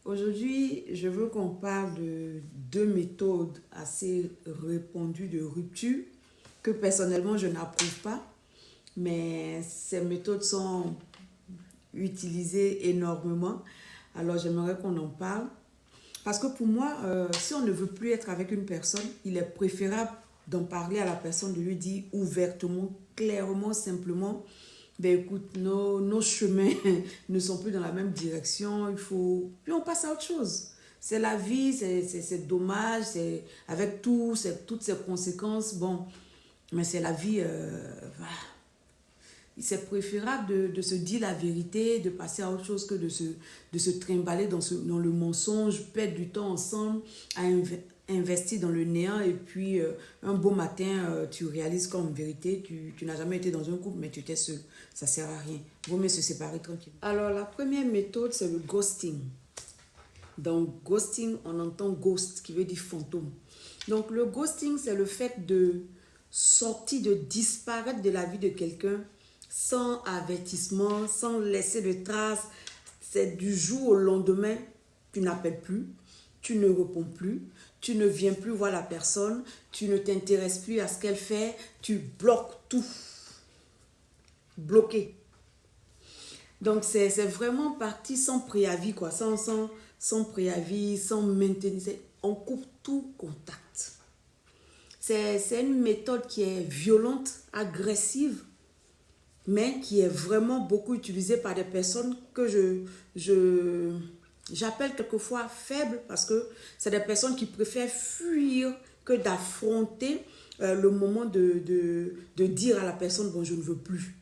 Aujourd'hui, je veux qu'on parle de deux méthodes assez répandues de rupture que personnellement je n'approuve pas, mais ces méthodes sont utilisées énormément. Alors j'aimerais qu'on en parle. Parce que pour moi, si on ne veut plus être avec une personne, il est préférable d'en parler à la personne, de lui dire ouvertement, clairement, simplement, ben écoute, nos chemins ne sont plus dans la même direction, il faut... Puis on passe à autre chose. C'est la vie, c'est dommage, c'est avec toutes ces conséquences, bon, mais c'est la vie, voilà. C'est préférable de se dire la vérité, de passer à autre chose que de se trimballer dans le mensonge, perdre du temps ensemble, à investir dans le néant et puis un beau matin, tu réalises qu'en vérité, tu n'as jamais été dans un couple, mais tu étais seul. Ça ne sert à rien. Vaut mieux se séparer tranquille. Alors, la première méthode, c'est le ghosting. Dans ghosting, on entend ghost, qui veut dire fantôme. Donc, le ghosting, c'est le fait de sortir, de disparaître de la vie de quelqu'un sans avertissement, sans laisser de traces. C'est du jour au lendemain, tu n'appelles plus, tu ne réponds plus, tu ne viens plus voir la personne, tu ne t'intéresses plus à ce qu'elle fait, tu bloques tout. Bloqué. Donc, c'est vraiment parti sans préavis, quoi, sans préavis, sans maintenir. On coupe tout contact. C'est une méthode qui est violente, agressive, mais qui est vraiment beaucoup utilisée par des personnes que j'appelle quelquefois faibles, parce que c'est des personnes qui préfèrent fuir que d'affronter le moment de dire à la personne, bon, je ne veux plus.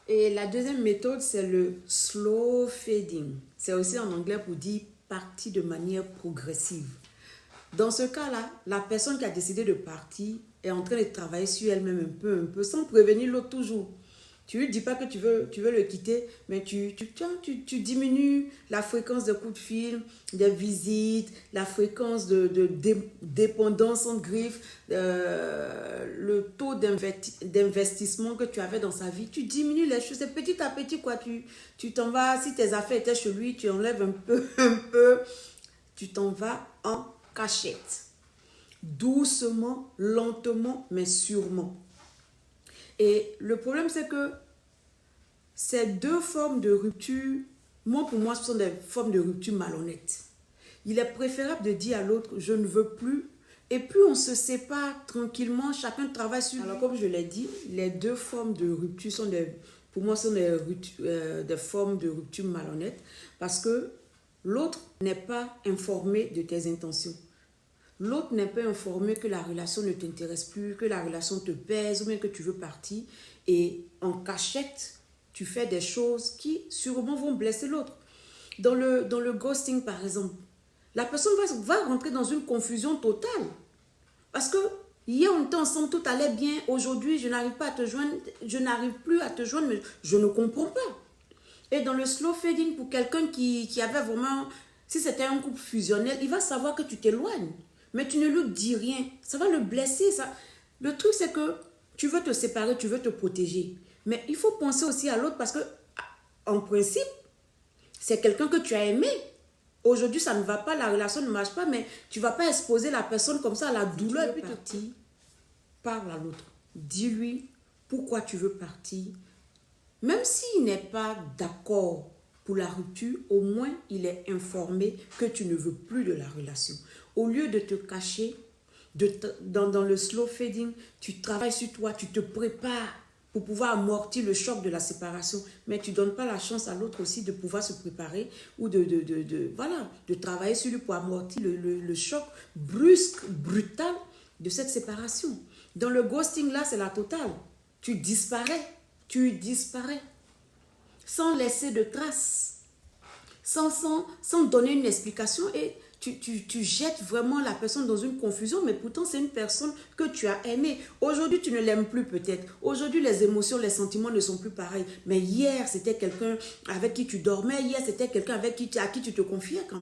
Et la deuxième méthode, c'est le slow fading. C'est aussi en anglais pour dire partir de manière progressive. Dans ce cas-là, la personne qui a décidé de partir est en train de travailler sur elle-même un peu, sans prévenir l'autre toujours. Tu ne lui dis pas que tu veux le quitter, mais tu diminues la fréquence de coups de fil, des visites, la fréquence de dépendance en griffe, le taux d'investissement que tu avais dans sa vie. Tu diminues les choses, c'est petit à petit, quoi. Tu t'en vas, si tes affaires étaient chez lui, tu enlèves un peu, tu t'en vas en cachette. Doucement, lentement, mais sûrement. Et le problème, c'est que ces deux formes de rupture, pour moi, ce sont des formes de rupture malhonnêtes. Il est préférable de dire à l'autre, je ne veux plus. Et plus on se sépare tranquillement, chacun travaille sur lui. Alors, comme je l'ai dit, les deux formes de rupture sont pour moi, sont des formes de rupture malhonnêtes parce que l'autre n'est pas informé de tes intentions. L'autre n'est pas informé que la relation ne t'intéresse plus, que la relation te pèse ou même que tu veux partir. Et en cachette, tu fais des choses qui sûrement vont blesser l'autre. Dans le ghosting, par exemple, la personne va rentrer dans une confusion totale. Parce que hier, on était ensemble, tout allait bien. Aujourd'hui, je n'arrive pas à te joindre, je n'arrive plus à te joindre, mais je ne comprends pas. Et dans le slow fading, pour quelqu'un qui avait vraiment... Si c'était un couple fusionnel, il va savoir que tu t'éloignes. Mais tu ne lui dis rien. Ça va le blesser. Le truc, c'est que tu veux te séparer, tu veux te protéger. Mais il faut penser aussi à l'autre parce que, en principe, c'est quelqu'un que tu as aimé. Aujourd'hui, ça ne va pas, la relation ne marche pas, mais tu ne vas pas exposer la personne comme ça à la douleur. Et puis parle à l'autre. Dis-lui pourquoi tu veux partir. Même s'il n'est pas d'accord pour la rupture, au moins il est informé que tu ne veux plus de la relation. Au lieu de te cacher, dans le slow fading, tu travailles sur toi, tu te prépares pour pouvoir amortir le choc de la séparation. Mais tu ne donnes pas la chance à l'autre aussi de pouvoir se préparer ou de travailler sur lui pour amortir le choc brusque, brutal de cette séparation. Dans le ghosting, là, c'est la totale. Tu disparais. Sans laisser de traces, sans donner une explication et tu jettes vraiment la personne dans une confusion, mais pourtant c'est une personne que tu as aimée. Aujourd'hui, tu ne l'aimes plus peut-être. Aujourd'hui, les émotions, les sentiments ne sont plus pareils. Mais hier, c'était quelqu'un avec qui tu dormais. Hier, c'était quelqu'un à qui tu te confiais.